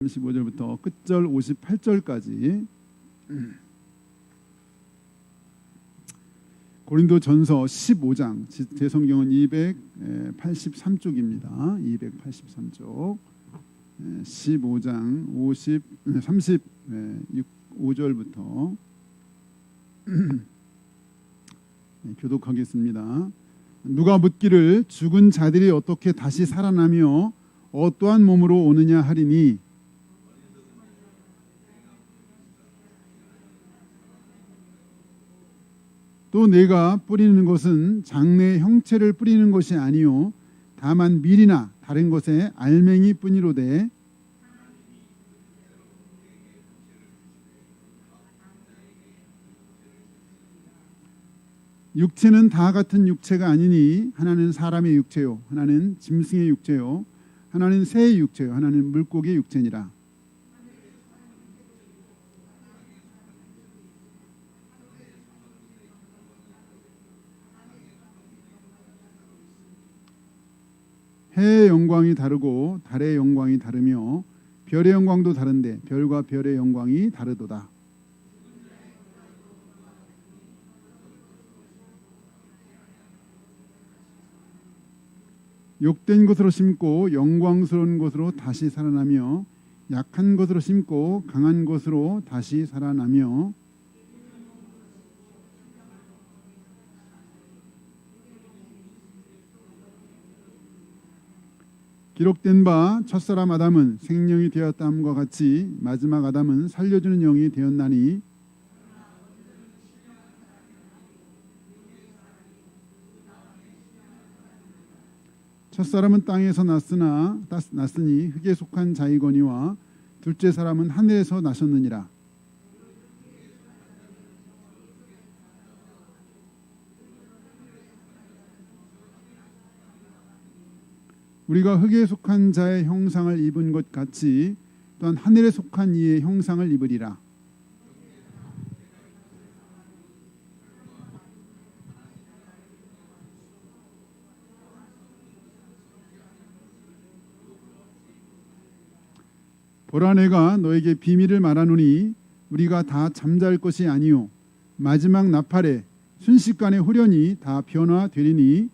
35절부터 끝절 58절까지 고린도전서 15장, 제 성경은 283쪽입니다. 283쪽 15장 35절부터 교독하겠습니다. 누가 묻기를 죽은 자들이 어떻게 다시 살아나며 어떠한 몸으로 오느냐 하리니 또 내가 뿌리는 것은 장래의 형체를 뿌리는 것이 아니요 다만 밀이나 다른 것의 알맹이 뿐이로되 육체는 다 같은 육체가 아니니 하나는 사람의 육체요 하나는 짐승의 육체요 하나는 새의 육체요 하나는 물고기의 육체니라. 해의 영광이 다르고 달의 영광이 다르며 별의 영광도 다른데 별과 별의 영광이 다르도다. 욕된 것으로 심고 영광스러운 것으로 다시 살아나며 약한 것으로 심고 강한 것으로 다시 살아나며 기록된 바 첫사람 아담은 생명이 되었다함과 같이 마지막 아담은 살려주는 영이 되었나니 첫사람은 땅에서 났으니 흙에 속한 자이거니와 둘째 사람은 하늘에서 나셨느니라. 우리가 흙에 속한 자의 형상을 입은 것 같이 또한 하늘에 속한 이의 형상을 입으리라. 보라 내가 너에게 비밀을 말하노니 우리가 다 잠잘 것이 아니요 마지막 나팔에 순식간에 후련히 다 변화되리니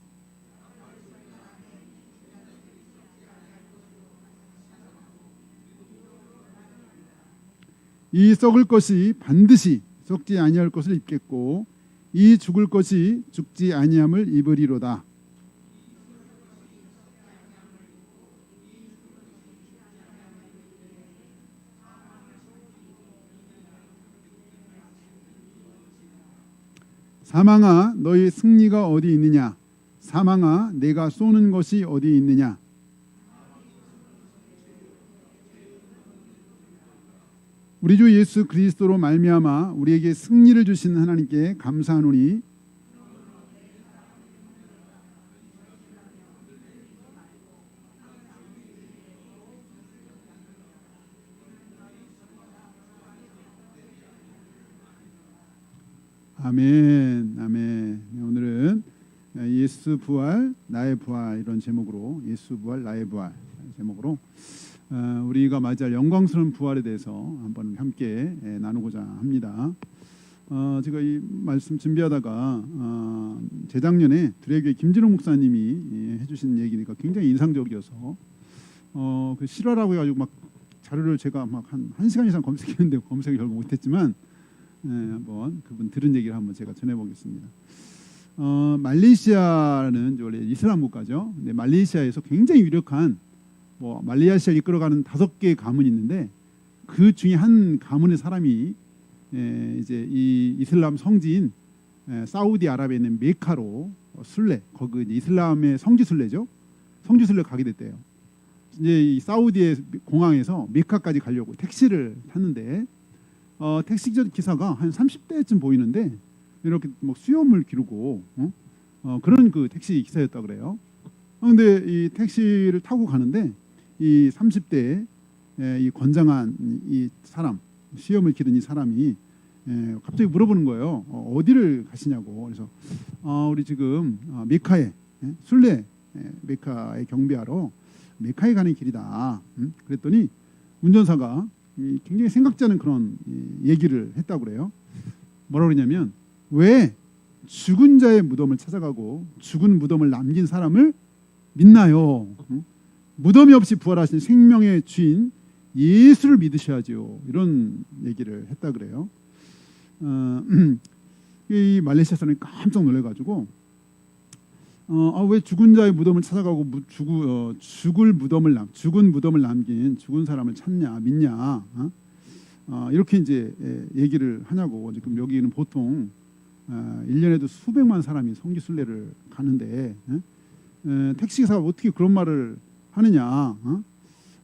이 썩을 것이 반드시 썩지 아니할 것을 입겠고 이 죽을 것이 죽지 아니함을 입으리로다. 사망아 너희 승리가 어디 있느냐 사망아 내가 쏘는 것이 어디 있느냐. 우리 주 예수 그리스도로 말미암아 우리에게 승리를 주신 하나님께 감사하노니 아멘. 아멘. 오늘은 예수 부활 나의 부활 이런 제목으로 예수 부활 나의 부활 제목으로 우리가 맞이할 영광스러운 부활에 대해서 한번 함께 나누고자 합니다. 제가 이 말씀 준비하다가 재작년에 두레교회 김진호 목사님이 해주신 얘기니까 굉장히 인상적이어서 그 실화라고 해가지고 막 자료를 제가 막 한 시간 이상 검색했는데 검색을 결국 못했지만 한번 그분 들은 얘기를 한번 제가 전해보겠습니다. 말레이시아는 원래 이슬람 국가죠. 근데 말레이시아에서 굉장히 유력한 말레이시아를 이끌어가는 5개의 가문이 있는데 그 중에 한 가문의 사람이 이제 이 이슬람 성지인 사우디아라비아에 있는 메카로 순례 거기 이슬람의 성지 순례죠. 성지 순례 가게 됐대요. 이제 이 사우디의 공항에서 메카까지 가려고 택시를 탔는데 택시 기사가 한 30대쯤 보이는데 이렇게 뭐 수염을 기르고 그런 그 택시 기사였다 그래요. 근데 이 택시를 타고 가는데 이 30대 이 건장한 이 사람 수염을 기른 이 사람이 갑자기 물어보는 거예요. 어디를 가시냐고. 그래서 우리 지금 메카에 순례 메카에 경배하러 메카에 가는 길이다. 그랬더니 운전사가 굉장히 생각지 않은 그런 얘기를 했다고 그래요. 뭐라고 그러냐면 왜 죽은 자의 무덤을 찾아가고 죽은 무덤을 남긴 사람을 믿나요? 무덤이 없이 부활하신 생명의 주인 예수를 믿으셔야죠. 이런 얘기를 했다 그래요. 이 말레이시아 사람이 깜짝 놀래가지고 왜 죽은 자의 무덤을 찾아가고 죽은 무덤을 남긴 죽은 사람을 찾냐 믿냐 이렇게 이제 얘기를 하냐고. 지금 여기는 보통 1년에도 수백만 사람이 성지 순례를 가는데 택시기사가 어떻게 그런 말을 하느냐.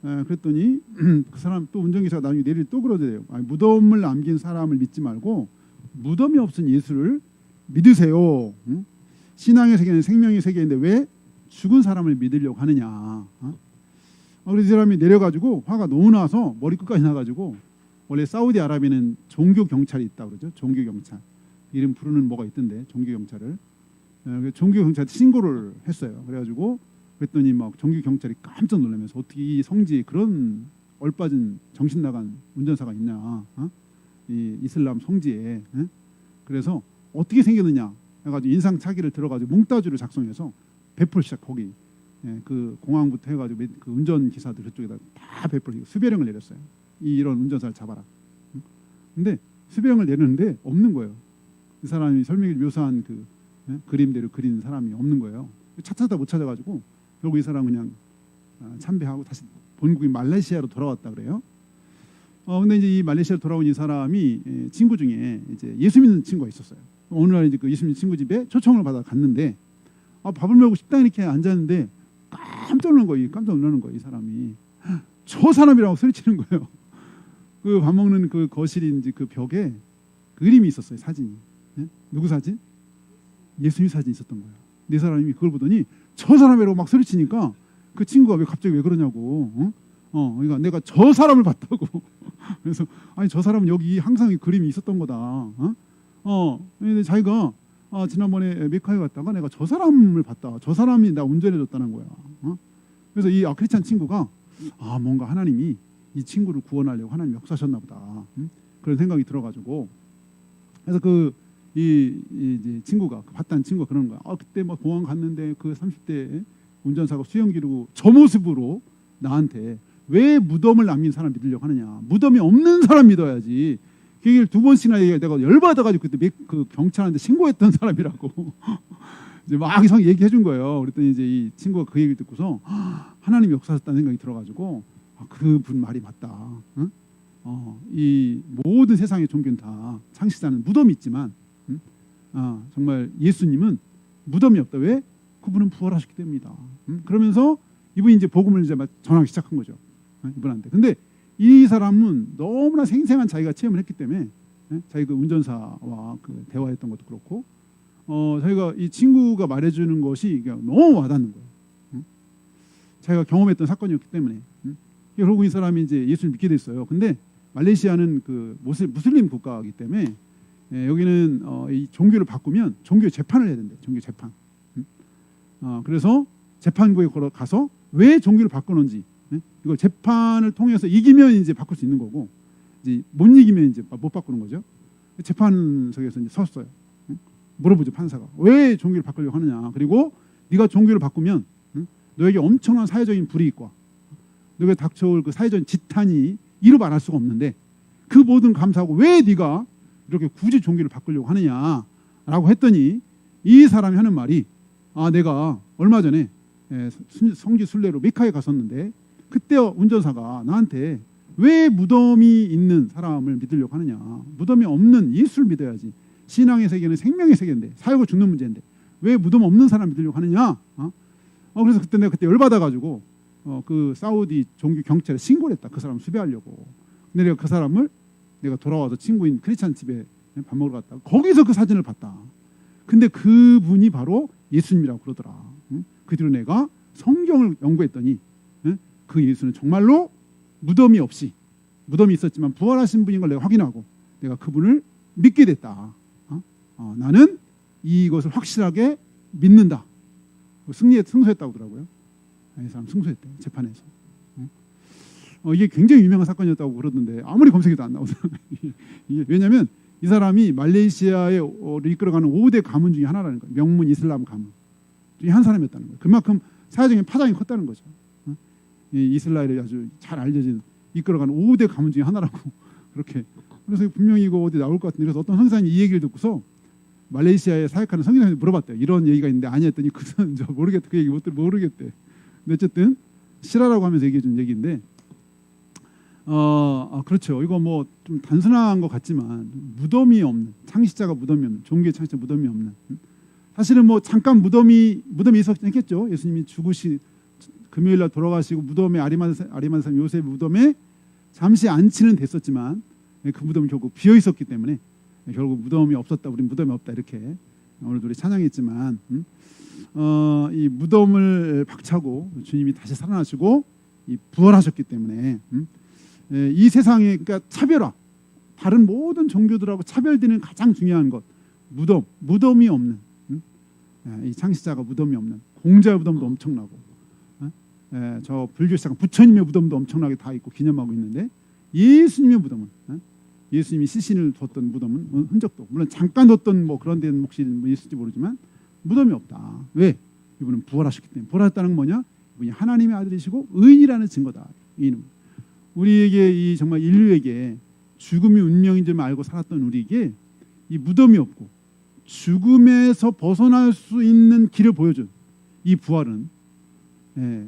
그랬더니 그 사람 또 운전기사가 나중에 내릴 또 그러더래요. 무덤을 남긴 사람을 믿지 말고 무덤이 없은 예수를 믿으세요. 신앙의 세계는 생명의 세계인데 왜 죽은 사람을 믿으려고 하느냐. 그래서 이 사람이 내려가지고 화가 너무 나서 머리 끝까지 나가지고, 원래 사우디아라비아는 종교 경찰이 있다고 그러죠. 종교 경찰 이름 부르는 뭐가 있던데 종교 경찰을. 종교 경찰 신고를 했어요. 그래가지고 그랬더니 막 종교 경찰이 깜짝 놀라면서 어떻게 이 성지에 그런 얼빠진 정신 나간 운전사가 있냐. 이 이슬람 성지에. 그래서 어떻게 생겼느냐 해가지고 인상착의를 들어가지고 몽따주를 작성해서 배포를 시작. 거기 그 공항부터 해가지고 그 운전 기사들 그쪽에다 다 배포를 수배령을 내렸어요. 이런 운전사를 잡아라. 근데 수배령을 내렸는데 없는 거예요. 이 사람이 설명을 묘사한 그 그림대로 그린 사람이 없는 거예요. 찾다 못 찾아가지고 결국 이 사람 그냥 참배하고 다시 본국인 말레이시아로 돌아왔다 그래요. 근데 이제 이 말레이시아로 돌아온 이 사람이 친구 중에 이제 예수 믿는 친구가 있었어요. 어느 날 이제 그 예수 믿는 친구 집에 초청을 받아 갔는데 밥을 먹고 식당에 이렇게 앉았는데 깜짝 놀란 거예요. 깜짝 놀라는 거예요. 이 사람이 저 사람이라고 소리치는 거예요. 그 밥 먹는 그 거실인지 그 벽에 그림이 있었어요. 사진이. 누구 사진? 예수님 사진이 있었던 거예요. 네 사람이 그걸 보더니 저 사람이라고 막 소리치니까 그 친구가 갑자기 왜 그러냐고. 그러니까 내가 저 사람을 봤다고. 그래서 아니 저 사람은 여기 항상 이 그림이 있었던 거다. 근데 자기가 지난번에 메카에 갔다가 내가 저 사람을 봤다. 저 사람이 나 운전해줬다는 거야. 그래서 이 크리스찬 친구가 뭔가 하나님이 이 친구를 구원하려고 하나님이 역사하셨나 보다. 그런 생각이 들어가지고 그래서 이 친구가 봤다는 친구가 그러는 거야. 그때 뭐 공항 갔는데 그 30대 운전사가 수영 기르고 저 모습으로 나한테 왜 무덤을 남긴 사람 믿으려고 하느냐. 무덤이 없는 사람 믿어야지. 그 얘기를 두 번씩이나 얘기해. 내가 열받아가지고 그때 그 경찰한테 신고했던 사람이라고 이제 막 이상 얘기해 준 거예요. 그랬더니 이제 이 친구가 그 얘기를 듣고서 하나님이 역사하셨다는 생각이 들어가지고 그분 말이 맞다. 이 모든 세상의 종교는 다 창시자는 무덤이 있지만 정말 예수님은 무덤이 없다. 왜? 그분은 부활하셨기 때문이다. 그러면서 이분이 이제 복음을 이제 전하기 시작한 거죠. 이분한테. 근데 이 사람은 너무나 생생한 자기가 체험을 했기 때문에 자기 그 운전사와 그 대화했던 것도 그렇고 자기가 이 친구가 말해주는 것이 너무 와닿는 거예요. 자기가 경험했던 사건이었기 때문에. 결국 이 사람이 이제 예수를 믿게 됐어요. 근데 말레이시아는 그 무슬림 국가이기 때문에 여기는 이 종교를 바꾸면 종교 재판을 해야 된대요. 종교 재판. 그래서 재판국에 가서 왜 종교를 바꾸는지 이걸 재판을 통해서 이기면 이제 바꿀 수 있는 거고, 이제 못 이기면 이제 못 바꾸는 거죠. 재판석에서 이제 섰어요. 물어보죠 판사가 왜 종교를 바꾸려고 하느냐. 그리고 네가 종교를 바꾸면 너에게 엄청난 사회적인 불이익과 너에게 닥쳐올 그 사회적인 지탄이 이루 말할 수가 없는데 그 모든 감사하고 왜 네가 이렇게 굳이 종교를 바꾸려고 하느냐라고 했더니 이 사람이 하는 말이 내가 얼마 전에 성지 순례로 메카에 갔었는데 그때 운전사가 나한테 왜 무덤이 있는 사람을 믿으려고 하느냐. 무덤이 없는 예수를 믿어야지. 신앙의 세계는 생명의 세계인데 살고 죽는 문제인데 왜 무덤 없는 사람 믿으려고 하느냐. 그래서 그때 내가 열받아가지고 그 사우디 종교 경찰에 신고를 했다. 그 사람 수배하려고. 근데 내가 그 사람을 내가 돌아와서 친구인 크리스찬 집에 밥 먹으러 갔다. 거기서 그 사진을 봤다. 근데 그분이 바로 예수님이라고 그러더라. 그 뒤로 내가 성경을 연구했더니 그 예수는 정말로 무덤이 없이, 무덤이 있었지만 부활하신 분인 걸 내가 확인하고 내가 그분을 믿게 됐다. 나는 이것을 확실하게 믿는다. 승소했다고 하더라고요. 이 사람 승소했대 재판에서. 이게 굉장히 유명한 사건이었다고 그러던데 아무리 검색해도 안 나오더라고요. 왜냐하면 이 사람이 말레이시아에 이끌어가는 5대 가문 중에 하나라는 거예요. 명문 이슬람 가문 중에 한 사람이었다는 거예요. 그만큼 사회적인 파장이 컸다는 거죠. 이 이스라엘에 아주 잘 알려진 이끌어가는 5대 가문 중에 하나라고 그렇게. 그래서 분명히 이거 어디 나올 것 같은데, 그래서 어떤 선생님이 이 얘기를 듣고서 말레이시아에 사역하는 선생님한테 물어봤대요. 이런 얘기가 있는데 아니 했더니 그 사람 저 모르겠대. 그 얘기 모르겠대. 근데 어쨌든 실화라고 하면서 얘기해 준 얘기인데, 그렇죠. 이거 뭐 좀 단순한 것 같지만 무덤이 없는, 창시자가 무덤이 없는, 종교의 창시자 무덤이 없는. 사실은 뭐 잠깐 무덤이 있었겠죠. 예수님이 죽으시 금요일 날 돌아가시고 무덤에 아리마다 요셉 무덤에 잠시 안치는 됐었지만 그 무덤이 결국 비어 있었기 때문에 결국 무덤이 없었다. 우리 무덤이 없다. 이렇게 오늘도 우리 찬양했지만 이 무덤을 박차고 주님이 다시 살아나시고 부활하셨기 때문에 이 세상에, 그러니까 차별화, 다른 모든 종교들하고 차별되는 가장 중요한 것, 무덤이 없는, 이 창시자가 무덤이 없는, 공자의 무덤도 엄청나고, 저 불교 시작 부처님의 무덤도 엄청나게 다 있고 기념하고 있는데, 예수님의 무덤은, 예수님이 시신을 뒀던 무덤은 흔적도, 물론 잠깐 뒀던 뭐 그런 데는 혹시 있을지 모르지만 무덤이 없다. 왜? 이분은 부활하셨기 때문에. 부활했다는 건 뭐냐? 이분이 하나님의 아들이시고 의인이라는 증거다. 의인은. 우리에게 이 정말 인류에게 죽음이 운명인 줄 알고 살았던 우리에게 이 무덤이 없고 죽음에서 벗어날 수 있는 길을 보여준 이 부활은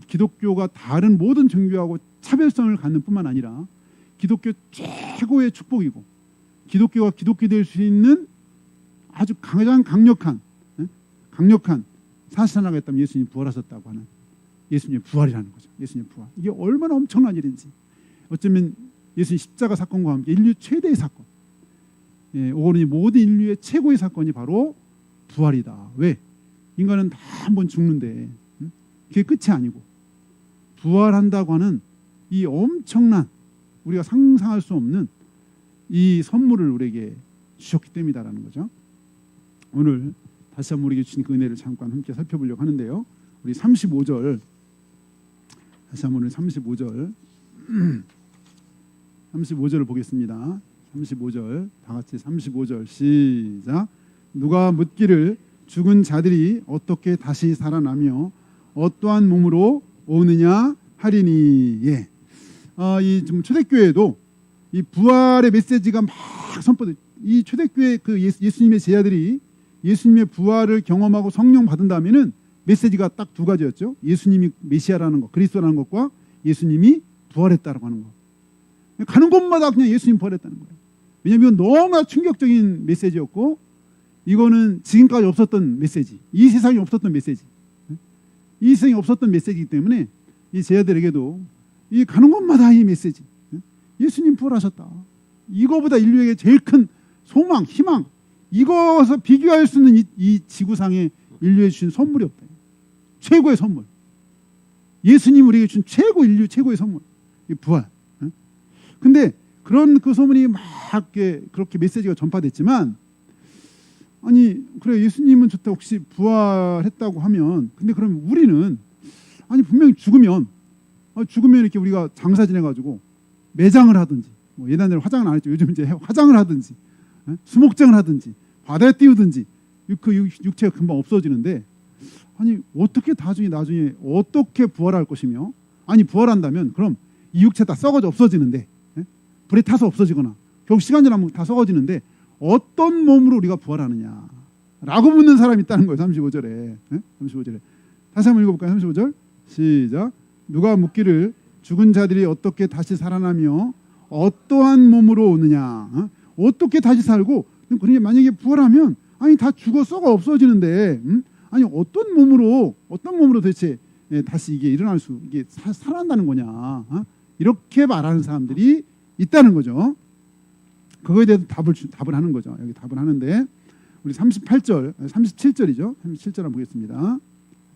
기독교가 다른 모든 종교하고 차별성을 갖는 뿐만 아니라 기독교 최고의 축복이고 기독교가 기독교 될 수 있는 아주 가장 강력한 사실 하나가 있다면 예수님이 부활하셨다고 하는 예수님의 부활이라는 거죠. 예수님의 부활. 이게 얼마나 엄청난 일인지. 어쩌면 예수님 십자가 사건과 함께 인류 최대의 사건, 오고니 모든 인류의 최고의 사건이 바로 부활이다. 왜? 인간은 다 한 번 죽는데 그게 끝이 아니고 부활한다고 하는 이 엄청난, 우리가 상상할 수 없는 이 선물을 우리에게 주셨기 때문이다라는 거죠. 오늘 다시 한번 우리에게 주신 그 은혜를 잠깐 함께 살펴보려고 하는데요. 우리 35절, 다시 한번 우리 35절을 보겠습니다. 35절 다 같이 35절 시작. 누가 묻기를 죽은 자들이 어떻게 다시 살아나며 어떠한 몸으로 오느냐 하리니. 이 좀 초대교회도 이 부활의 메시지가 막 선포돼. 이 초대교회 그 예수님의 제자들이 예수님의 부활을 경험하고 성령 받은 다음에는 메시지가 딱 두 가지였죠. 예수님이 메시아라는 것, 그리스도라는 것과 예수님이 부활했다라고 하는 것. 가는 곳마다 그냥 예수님 부활했다는 거예요. 왜냐하면 이건 너무나 충격적인 메시지였고, 이거는 지금까지 없었던 메시지, 이 세상에 없었던 메시지, 이 세상에 없었던 메시지이기 때문에 이 제자들에게도 이 가는 곳마다 이 메시지, 예수님 부활하셨다. 이거보다 인류에게 제일 큰 소망, 희망, 이것을 비교할 수 있는 이 지구상에 인류에 주신 선물이 없다. 최고의 선물. 예수님 우리에게 준 인류 최고의 선물. 이 부활. 근데 그런 그 소문이 막 그렇게 메시지가 전파됐지만, 아니 그래 예수님은 좋다, 혹시 부활했다고 하면, 근데 그러면 우리는 아니 분명히 죽으면 이렇게 우리가 장사 지내가지고 매장을 하든지, 뭐 예전에는 화장을 안 했죠. 요즘 이제 화장을 하든지, 수목장을 하든지, 바다에 띄우든지, 그 육체가 금방 없어지는데, 아니 어떻게 나중에 어떻게 부활할 것이며, 아니 부활한다면 그럼 이 육체 다 썩어져 없어지는데, 불에 타서 없어지거나 결국 시간 지나면 다 썩어지는데 어떤 몸으로 우리가 부활하느냐 라고 묻는 사람이 있다는 거예요. 35절에 35절에 다시 한번 읽어볼까요? 35절 시작. 누가 묻기를 죽은 자들이 어떻게 다시 살아나며 어떠한 몸으로 오느냐. 어떻게 다시 살고, 그러니까 만약에 부활하면 아니 다 죽어 썩어 없어지는데, 아니 어떤 몸으로 도대체 다시 이게 일어날 수, 이게 살아난다는 거냐, 이렇게 말하는 사람들이 있다는 거죠. 그거에 대해서 답을 하는 거죠. 여기 답을 하는데, 우리 37절이죠. 37절 한번 보겠습니다.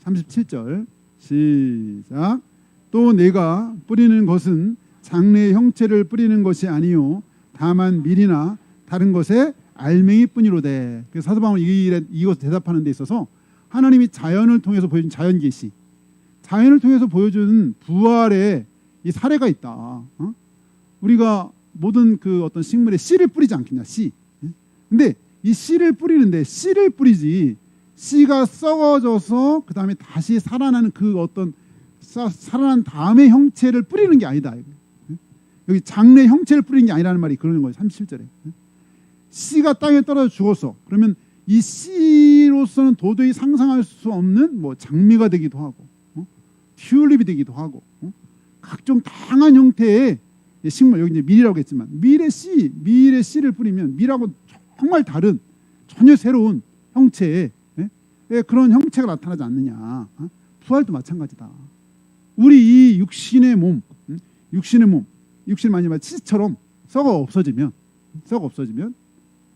37절 시작. 또 내가 뿌리는 것은 장래의 형체를 뿌리는 것이 아니요 다만 밀이나 다른 것의 알맹이뿐이로되. 그래서 사도 바울은 이것을 대답하는 데 있어서 하나님이 자연을 통해서 보여준 자연 계시, 자연을 통해서 보여준 부활의 이 사례가 있다. 우리가 모든 그 어떤 식물에 씨를 뿌리지 않겠냐, 씨. 근데 이 씨를 뿌리는데 씨를 뿌리지 씨가 썩어져서 그 다음에 다시 살아나는 그 어떤 살아난 다음에 형체를 뿌리는 게 아니다. 여기 장래 형체를 뿌리는 게 아니라는 말이 그러는 거예요. 37절에. 씨가 땅에 떨어져 죽었어. 그러면 이 씨로서는 도저히 상상할 수 없는 뭐 장미가 되기도 하고 튤립이 되기도 하고 각종 다양한 형태의 식물, 여기 이제 밀이라고 했지만 밀의 씨를 뿌리면 밀하고 정말 다른 전혀 새로운 형체의 그런 형체가 나타나지 않느냐. 부활도 마찬가지다. 우리 이 육신의 몸 많이 씨처럼 썩어 없어지면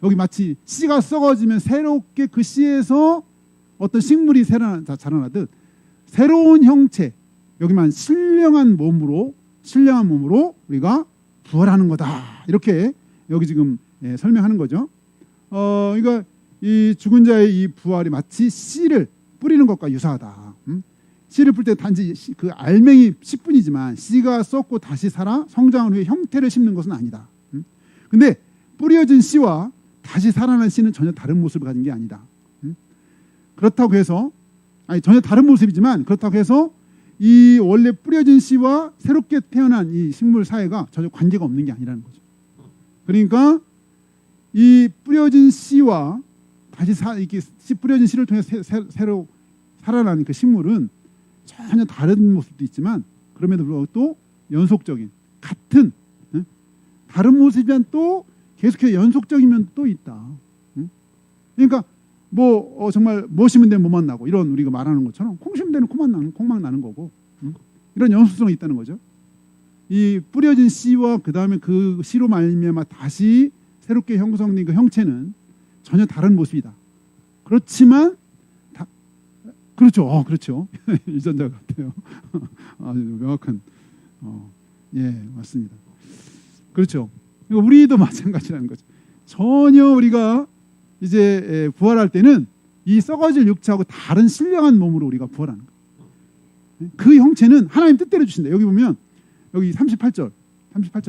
여기 마치 씨가 썩어지면 새롭게 그 씨에서 어떤 식물이 자라나듯 새로운 형체, 여기만 신령한 몸으로 우리가 부활하는 거다. 이렇게 여기 지금 설명하는 거죠. 그러니까 이 죽은 자의 이 부활이 마치 씨를 뿌리는 것과 유사하다. 씨를 뿌릴 때 단지 그 알맹이 씨뿐이지만 씨가 썩고 다시 살아 성장을 위해 형태를 심는 것은 아니다. 근데 뿌려진 씨와 다시 살아난 씨는 전혀 다른 모습을 가진 게 아니다. 그렇다고 해서 전혀 다른 모습이지만 그렇다고 해서 이 원래 뿌려진 씨와 새롭게 태어난 이 식물 사이가 전혀 관계가 없는 게 아니라는 거죠. 그러니까 이 뿌려진 씨와 다시 이렇게 뿌려진 씨를 통해 새로 살아나는 그 식물은 전혀 다른 모습도 있지만 그럼에도 불구하고 또 연속적인 같은 다른 모습이면 또 계속해서 연속적이면 또 있다. 그러니까 뭐 정말 뭐 심은 데는 뭐만 나고 이런 우리가 말하는 것처럼 콩 심은 데는 콩만 나는 거고 이런 연속성이 있다는 거죠. 이 뿌려진 씨와 그 다음에 그 씨로 말미암아 다시 새롭게 형성된 그 형체는 전혀 다른 모습이다. 그렇지만 그렇죠. 유전자 같아요. 아주 명확한 맞습니다. 그렇죠. 우리도 마찬가지라는 거죠. 전혀 우리가 이제 부활할 때는 이 썩어질 육체하고 다른 신령한 몸으로 우리가 부활하는 거예요. 그 형체는 하나님 뜻대로 주신다. 여기 보면 여기 38절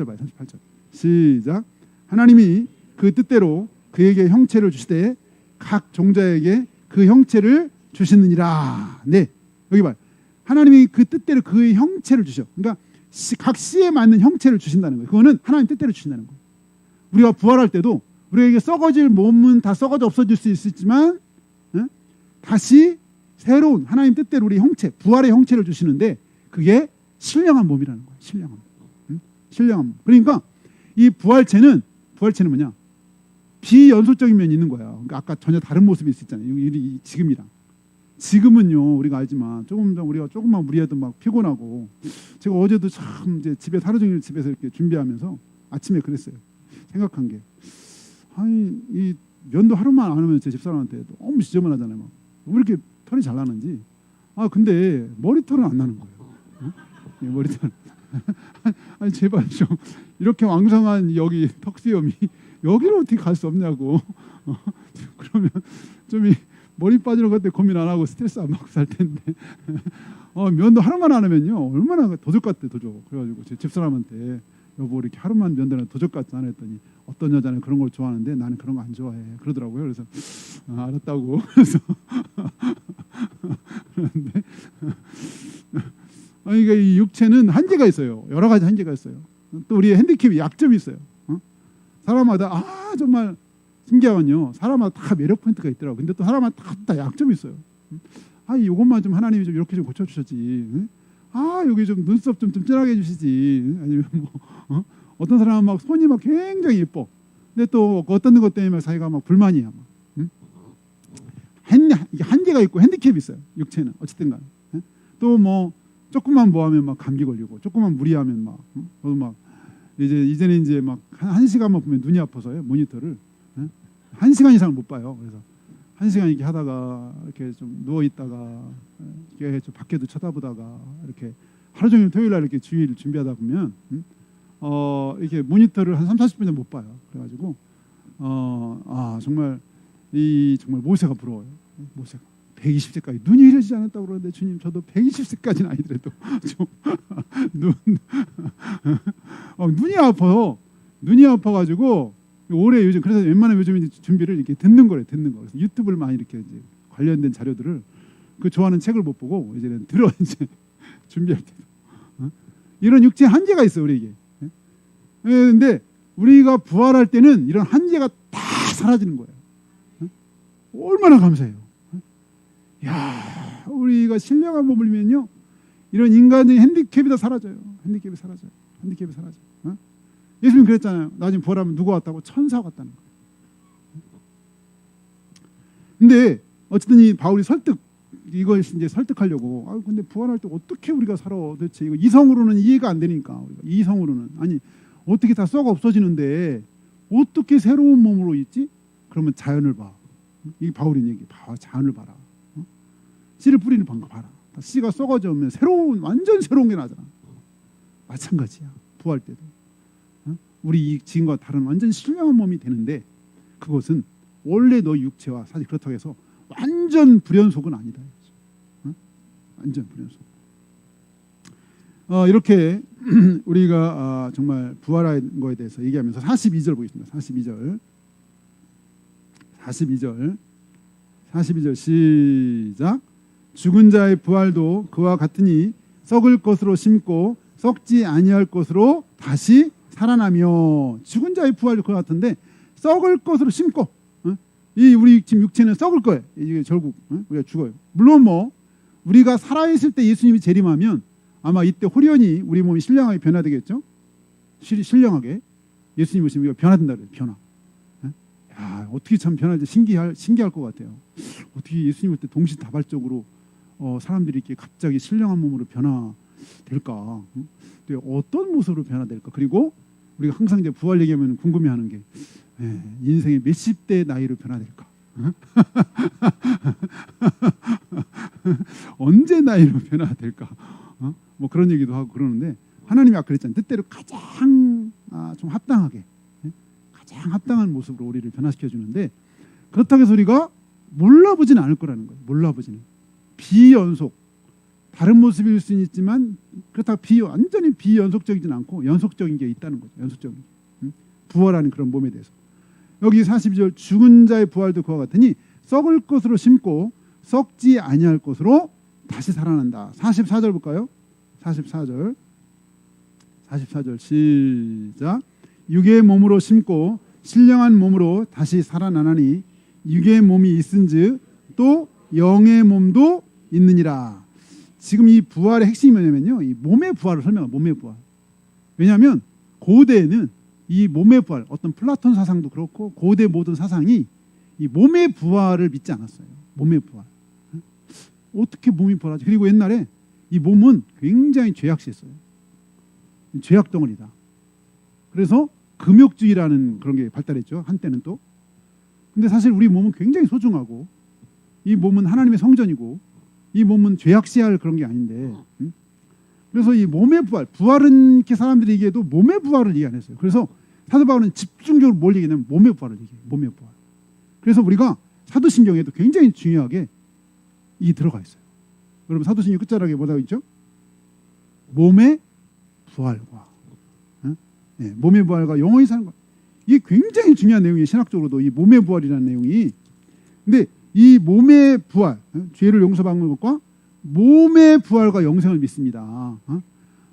봐요. 38절 시작. 하나님이 그 뜻대로 그에게 형체를 주시되 각 종자에게 그 형체를 주시느니라. 네, 여기 봐요. 하나님이 그 뜻대로 그의 형체를 주셔. 그러니까 각 씨에 맞는 형체를 주신다는 거예요. 그거는 하나님 뜻대로 주신다는 거예요. 우리가 부활할 때도 우리에게 썩어질 몸은 다 썩어져 없어질 수 있지만 다시 새로운 하나님 뜻대로 우리 형체, 부활의 형체를 주시는데 그게 신령한 몸이라는 거예요. 신령한 몸. 그러니까 이 부활체는 뭐냐? 비연속적인 면이 있는 거야. 그러니까 아까 전혀 다른 모습이 있었잖아요. 지금은요 우리가 알지만 우리가 조금만 무리해도 막 피곤하고 제가 어제도 참 이제 집에서 하루 종일 집에서 이렇게 준비하면서 아침에 그랬어요. 생각한 게 이 면도 하루만 안 하면 제 집사람한테 너무 지저분하잖아요. 막. 왜 이렇게 털이 잘 나는지. 근데 머리털은 안 나는 거예요. 머리털. 아니 제발 좀 이렇게 왕성한 여기 턱수염이 여기로 어떻게 갈 수 없냐고. 그러면 좀 머리 빠지는 것 때문에 고민 안 하고 스트레스 안 받고 살 텐데 면도 하루만 안 하면요 얼마나 도적 같대. 그래가지고 제 집사람한테 여보 이렇게 하루만 면도는 도적 같지 않아 했더니 어떤 여자는 그런 걸 좋아하는데 나는 그런 거 안 좋아해 그러더라고요. 그래서 알았다고. 그래서 그런데 그러니까 이 육체는 한계가 있어요. 여러 가지 한계가 있어요. 또 우리의 핸디캡이 약점이 있어요. 사람마다 정말 신기하군요. 사람마다 다 매력 포인트가 있더라고. 근데 또 사람마다 다 약점이 있어요. 이것만 좀 하나님이 좀 이렇게 좀 고쳐주셨지. 여기 좀 눈썹 좀 진하게 해주시지. 아니면 어떤 사람은 막 손이 막 굉장히 예뻐. 근데 또 어떤 것 때문에 자기가 막 불만이야. 이게 한계가 있고 핸디캡이 있어요. 육체는 어쨌든간. 또 뭐 조금만 하면 막 감기 걸리고, 조금만 무리하면 막 이제는 이제 막 한 시간만 보면 눈이 아파서요. 모니터를 1시간 이상을 못 봐요. 그래서 1시간 이렇게 하다가 이렇게 좀 누워 있다가 이렇게 좀 밖에도 쳐다보다가 이렇게 하루 종일 토요일 날 이렇게 주일 준비하다 보면 이렇게 모니터를 한 30-40분 못 봐요. 그래가지고 정말 정말 모세가 부러워요. 모세가 120세까지 눈이 흐려지지 않았다고 그러는데 주님 저도 120세까지는 아니더라도 좀 눈이 아파요. 눈이 아파가지고 올해 요즘 그래서 웬만하면 요즘 이제 준비를 이렇게 듣는 거래. 그래서 유튜브를 많이 이렇게 이제 관련된 자료들을 그 좋아하는 책을 못 보고 이제는 들어 이제 준비할 때도 이런 육체의 한계가 있어 우리에게. 근데 우리가 부활할 때는 이런 한계가 다 사라지는 거예요. 얼마나 감사해요. 야, 우리가 신령한 몸을 입으면요 이런 인간적인 핸디캡이 다 사라져요. 핸디캡이 사라져. 예수님 그랬잖아요. 나중에 부활하면 누가 왔다고? 천사가 왔다는 거예요. 근데 어쨌든 이 바울이 이걸 이제 설득하려고 근데 부활할 때 어떻게 우리가 살아? 도대체 이거 이성으로는 이해가 안 되니까 이성으로는 아니 어떻게 다 썩어 없어지는데 어떻게 새로운 몸으로 있지? 그러면 자연을 봐. 이 바울인 얘기 봐. 자연을 봐라. 씨를 뿌리는 방법 봐라. 씨가 썩어져 오면 완전 새로운 게 나잖아. 마찬가지야. 부활 때도 우리 이 지금과 다른 완전 신령한 몸이 되는데 그것은 원래 너 육체와 사실 그렇다고 해서 완전 불연속은 아니다. 완전 불연속. 이렇게 우리가 정말 부활한 거에 대해서 얘기하면서 42절 보겠습니다. 42절 시작. 죽은 자의 부활도 그와 같으니 썩을 것으로 심고 썩지 아니할 것으로 다시 살아나며. 죽은 자의 부활도 그와 같은데 썩을 것으로 심고 이 우리 지금 육체는 썩을 거예요. 이게 결국 우리가 죽어요. 물론 우리가 살아있을 때 예수님이 재림하면 아마 이때 호련히 우리 몸이 신령하게 변화되겠죠. 신령하게 예수님 오시면 우리가 변화된다 그래요. 변화. 야, 어떻게 참 변화할지 신기할 것 같아요. 어떻게 예수님 올 때 동시다발적으로 사람들이 이렇게 갑자기 신령한 몸으로 변화될까? 또 어떤 모습으로 변화될까? 그리고 우리가 항상 이제 부활 얘기하면 궁금해하는 게 인생의 몇십 대 나이로 변화될까? 언제 나이로 변화될까? 뭐 그런 얘기도 하고 그러는데 하나님이 아까 그랬잖아요. 뜻대로 가장 좀 합당하게 가장 합당한 모습으로 우리를 변화시켜 주는데 그렇다고 해서 우리가 몰라보지는 않을 거라는 거예요. 몰라보지는 비연속 다른 모습일 수는 있지만 그렇다고 완전히 비연속적이진 않고 연속적인 게 있다는 거죠. 연속적인 부활하는 그런 몸에 대해서. 여기 42절 죽은 자의 부활도 그와 같으니 썩을 것으로 심고 썩지 아니할 것으로 다시 살아난다. 44절 볼까요? 44절 시작. 육의 몸으로 심고 신령한 몸으로 다시 살아나나니 육의 몸이 있은즉 또 영의 몸도 있느니라. 지금 이 부활의 핵심이 뭐냐면요, 이 몸의 부활을 설명해요. 몸의 부활. 왜냐하면 고대에는 이 몸의 부활, 어떤 플라톤 사상도 그렇고 고대 모든 사상이 이 몸의 부활을 믿지 않았어요. 몸의 부활. 어떻게 몸이 부활하지? 그리고 옛날에 이 몸은 굉장히 죄악시했어요. 죄악 덩어리다. 그래서 금욕주의라는 그런 게 발달했죠. 한때는 또. 근데 사실 우리 몸은 굉장히 소중하고 이 몸은 하나님의 성전이고 이 몸은 죄악시할 그런 게 아닌데 그래서 이 몸의 부활은 이렇게 사람들이 얘기해도 몸의 부활을 얘기 안 했어요. 그래서 사도 바울은 집중적으로 뭘 얘기냐면 몸의 부활을 얘기해요. 몸의 부활. 그래서 우리가 사도신경에도 굉장히 중요하게 이 들어가 있어요. 여러분 사도신경 끝자락에 뭐라고 있죠? 몸의 부활과 몸의 부활과 영원히 사는 것. 이게 굉장히 중요한 내용이에요. 신학적으로도 이 몸의 부활이라는 내용이. 근데 이 몸의 부활, 죄를 용서받는 것과 몸의 부활과 영생을 믿습니다.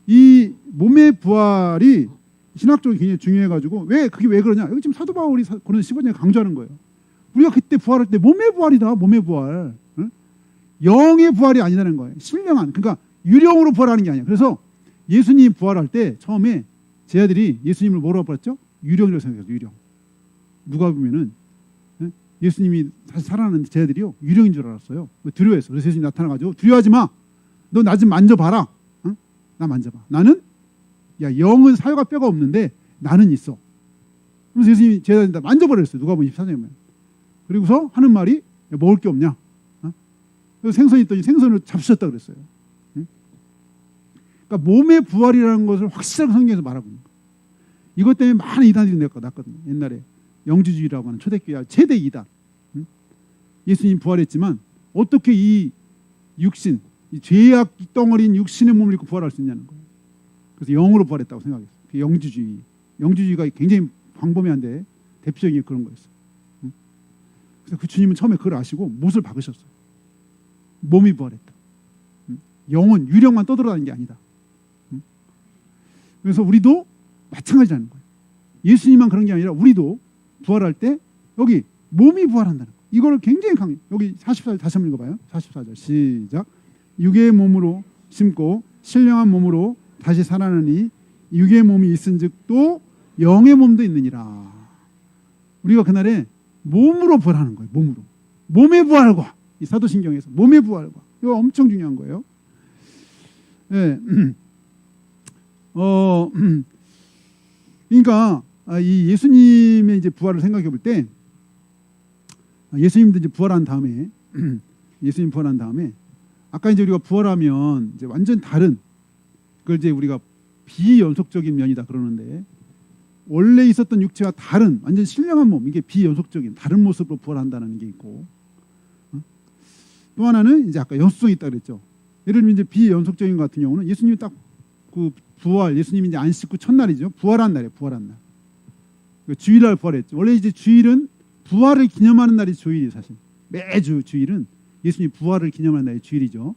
이 몸의 부활이 신학적으로 굉장히 중요해가지고 그게 왜 그러냐? 여기 지금 사도 바울이 고린도 15장에 강조하는 거예요. 우리가 그때 부활할 때 몸의 부활이다. 몸의 부활. 영의 부활이 아니라는 거예요. 신령한. 그러니까 유령으로 부활하는 게 아니야. 그래서 예수님이 부활할 때 처음에 제자들이 예수님을 뭐라고 불렀죠? 유령이라고 생각해요. 유령. 누가 보면은 예수님이 다시 살아나는 제자들이요 유령인 줄 알았어요. 두려워했어. 그래서 예수님이 나타나가지고 두려워하지 마. 너 나 좀 만져봐라. 나 만져봐. 나는 영은 살과 뼈가 없는데 나는 있어. 그래서 예수님이 제자들한테 만져버렸어요. 누가 보면 24장에 보면. 그리고서 하는 말이 먹을 게 없냐? 그래서 생선이 있더니 생선을 잡수셨다 그랬어요. 그러니까 몸의 부활이라는 것을 확실하게 성경에서 말하고 있는 거예요. 이것 때문에 많은 이단들이 났거든요. 옛날에 영주주의라고 하는 초대교회 최대 이단. 예수님 부활했지만 어떻게 이 육신, 이 죄악 덩어리인 육신의 몸을 입고 부활할 수 있냐는 거예요. 그래서 영으로 부활했다고 생각했어요. 그 영주주의. 영주주의가 굉장히 광범위한데 대표적인 게 그런 거였어요. 그래서 그 주님은 처음에 그걸 아시고 못을 박으셨어요. 몸이 부활했다. 영은 유령만 떠돌아다니는 게 아니다. 그래서 우리도 마찬가지라는 거예요. 예수님만 그런 게 아니라 우리도 부활할 때 여기 몸이 부활한다는 거예요. 이거를 굉장히 강해. 여기 44절 다시 한번 읽어봐요. 44절 시작. 육의 몸으로 심고 신령한 몸으로 다시 살아나니 육의 몸이 있은즉 또 영의 몸도 있느니라. 우리가 그날에 몸으로 부활하는 거예요. 몸으로. 몸의 부활과 이 사도신경에서 몸의 부활과 이거 엄청 중요한 거예요. 네. 그러니까 이 예수님의 이제 부활을 생각해 볼 때 예수님도 이제 부활한 다음에 예수님 부활한 다음에 아까 이제 우리가 부활하면 이제 완전 다른 그걸 이제 우리가 비연속적인 면이다 그러는데 원래 있었던 육체와 다른 완전 신령한 몸 이게 비연속적인 다른 모습으로 부활한다는 게 있고 또 하나는 이제 아까 연속성이 있다 그랬죠. 예를 들면 이제 비연속적인 것 같은 경우는 예수님이 딱 그 부활 예수님이 이제 안 씻고 첫날이죠. 부활한 날이에요. 부활한 날. 주일날 부활했죠. 원래 이제 주일은 부활을 기념하는 날이 주일이 사실 매주 주일은 예수님 부활을 기념하는 날이 주일이죠.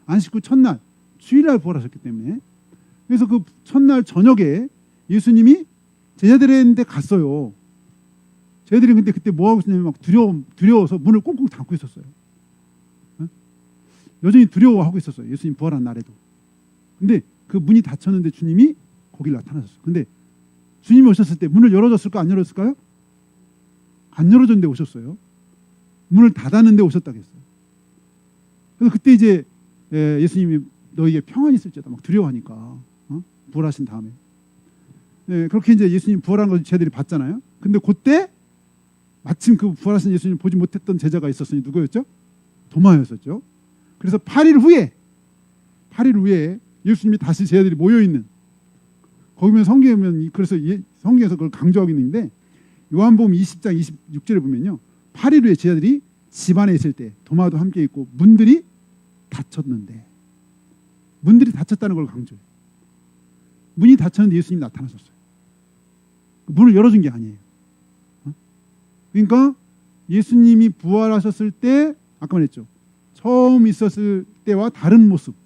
안 씻고 첫날 주일날 부활하셨기 때문에 그래서 그 첫날 저녁에 예수님이 제자들한테 갔어요. 제자들이 근데 그때 뭐 하고 있었냐면 막 두려워서 문을 꽁꽁 닫고 있었어요. 여전히 두려워하고 있었어요. 예수님 부활한 날에도. 근데 그 문이 닫혔는데 주님이 거길 나타나셨어요. 근데 주님이 오셨을 때 문을 열어줬을까 안 열어줬을까요? 안 열어줬는데 오셨어요. 문을 닫았는데 오셨다고 했어요. 그래서 그때 이제 예수님이 너에게 평안이 있을지어다 막 두려워하니까 부활하신 다음에 그렇게 이제 예수님 부활한 걸 제자들이 봤잖아요. 근데 그때 마침 그 부활하신 예수님 보지 못했던 제자가 있었으니 누구였죠? 도마였었죠. 그래서 8일 후에 예수님이 다시 제자들이 모여 있는 거기면 성경에 보면 그래서 성경에서 그걸 강조하고 있는데 요한복음 20장 26절에 보면요. 8일 후에 제자들이 집 안에 있을 때 도마도 함께 있고 문들이 닫혔는데 문들이 닫혔다는 걸 강조해요. 문이 닫혔는데 예수님이 나타나셨어요. 문을 열어준 게 아니에요. 그러니까 예수님이 부활하셨을 때 아까 말했죠. 처음 있었을 때와 다른 모습이에요.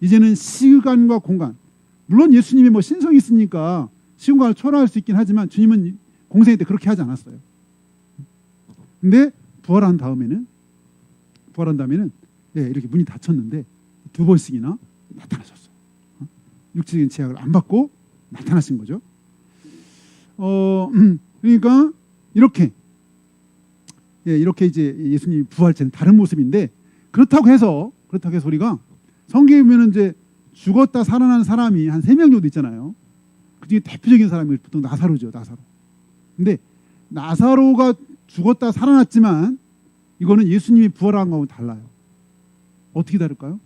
이제는 시간과 공간 물론 예수님이 뭐 신성이 있으니까 시간을 초월할 수 있긴 하지만 주님은 공생애 때 그렇게 하지 않았어요. 근데 부활한 다음에는 이렇게 문이 닫혔는데 두 번씩이나 나타나셨어요. 육체적인 제약을 안 받고 나타나신 거죠. 그러니까 이렇게 이제 예수님이 부활체는 다른 모습인데 그렇다고 해서 우리가 성경에 보면 이제 죽었다 살아난 사람이 한 3명 정도 있잖아요. 그중에 대표적인 사람이 보통 나사로죠. 근데 나사로가 죽었다 살아났지만 이거는 예수님이 부활한 거하고 달라요. 어떻게 다를까요?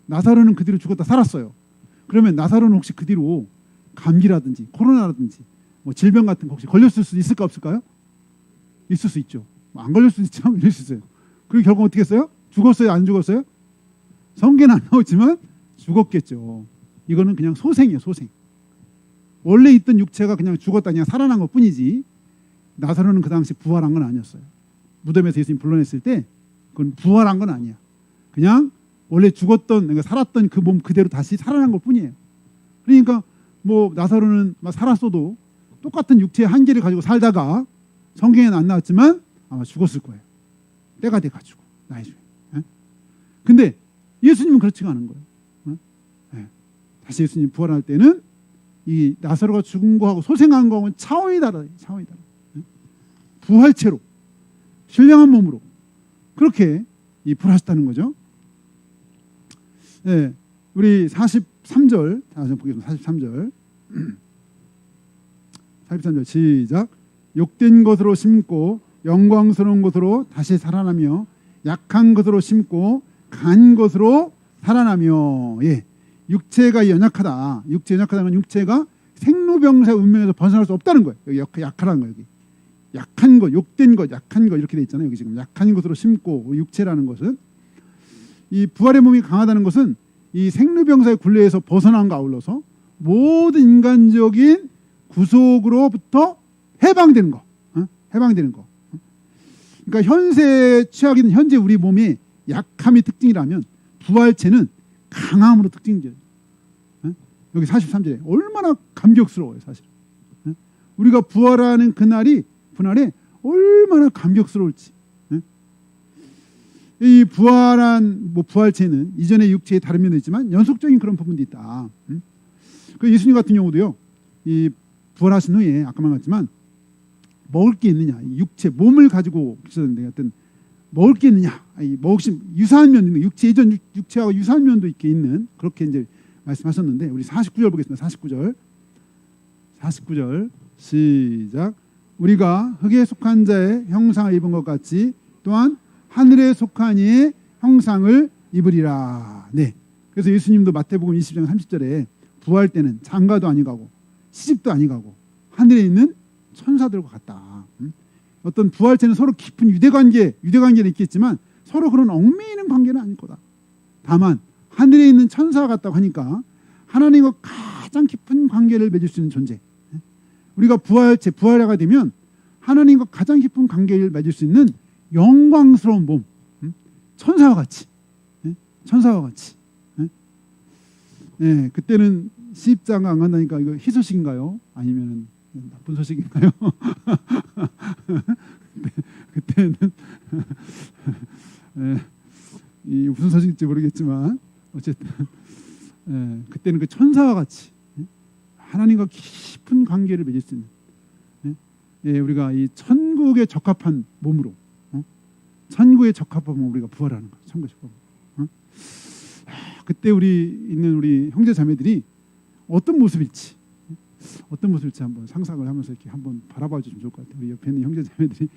나사로는 그 뒤로 죽었다 살았어요. 그러면 나사로는 혹시 그 뒤로 감기라든지 코로나라든지 뭐 질병 같은 거 혹시 걸렸을 수 있을까 없을까요? 있을 수 있죠. 안 걸릴 수 있지만 이럴 수 있어요. 그리고 결국 어떻게 했어요? 죽었어요? 안 죽었어요? 성경은 안 나오지만 죽었겠죠. 이거는 그냥 소생이에요. 소생. 원래 있던 육체가 그냥 죽었다 그냥 살아난 것뿐이지 나사로는 그 당시 부활한 건 아니었어요. 무덤에서 예수님 불러냈을 때 그건 부활한 건 아니야. 그냥 원래 죽었던 그러니까 살았던 그 몸 그대로 다시 살아난 것뿐이에요. 그러니까 뭐 나사로는 살았어도 똑같은 육체의 한계를 가지고 살다가 성경에는 안 나왔지만 아마 죽었을 거예요. 때가 돼가지고 나중에. 근데 예수님은 그렇지가 않은 거예요. 다시 예수님 부활할 때는 이 나사로가 죽은 거하고 소생한 거하고는 차원이 달라요. 부활체로 신령한 몸으로 그렇게 부활하셨다는 거죠. 우리 43절 다시 보겠습니다. 43절 시작. 욕된 것으로 심고 영광스러운 것으로 다시 살아나며 약한 것으로 심고 간 것으로 살아나며 육체가 연약하다. 육체가 생로병사 운명에서 벗어날 수 없다는 거예요. 여기 약하다는 거예요. 여기. 약한 것, 욕된 것, 약한 것 이렇게 돼 있잖아요. 여기 지금 약한 것으로 심고 육체라는 것은 이 부활의 몸이 강하다는 것은 이 생로병사의 굴레에서 벗어난과 아울러서 모든 인간적인 구속으로부터 해방되는 거, 해방되는 거. 그러니까 현세 취하기는 현재 우리 몸의 약함이 특징이라면 부활체는 강함으로 특징이죠. 여기 43절에 얼마나 감격스러워요, 사실. 우리가 부활하는 그날에 얼마나 감격스러울지. 이 부활한 부활체는 이전의 육체의 다른 면도 있지만 연속적인 그런 부분도 있다. 그 예수님 같은 경우도요, 이 부활하신 후에 아까 말했지만 먹을 게 있느냐, 육체 몸을 가지고 비슷한데 어떤 먹을 게 있느냐, 먹으신 유사한 면 있는 육체 예전 육체하고 유사한 면도 있게 있는 그렇게 이제 말씀하셨는데 우리 49절 보겠습니다. 49절 시작. 우리가 흙에 속한 자의 형상을 입은 것 같이 또한 하늘에 속한 이의 형상을 입으리라. 네. 그래서 예수님도 마태복음 20장 30절에 부활 때는 장가도 아니가고 시집도 아니가고 하늘에 있는 천사들과 같다. 어떤 부활체는 서로 깊은 유대관계는 있겠지만 서로 그런 얽매이는 관계는 아닐 거다. 다만 하늘에 있는 천사와 같다고 하니까 하나님과 가장 깊은 관계를 맺을 수 있는 존재. 우리가 부활체가 되면 하나님과 가장 깊은 관계를 맺을 수 있는 영광스러운 몸, 천사와 같이, 천사와 같이. 네, 그때는 시집장가 안 간다니까 이거 희소식인가요? 아니면 나쁜 소식인가요? 그때는 이 무슨 소식인지 모르겠지만 어쨌든 그때는 그 천사와 같이 하나님과 깊은 관계를 맺을 수 있는 우리가 이 천국에 적합한 몸으로 천국에 적합한 몸으로 우리가 부활하는 거예요. 천국에 적합한 몸. 그때 우리 형제 자매들이 어떤 모습일지 한번 상상을 하면서 이렇게 한번 바라봐 주시면 좋을 것 같아요. 우리 옆에 있는 형제 자매들이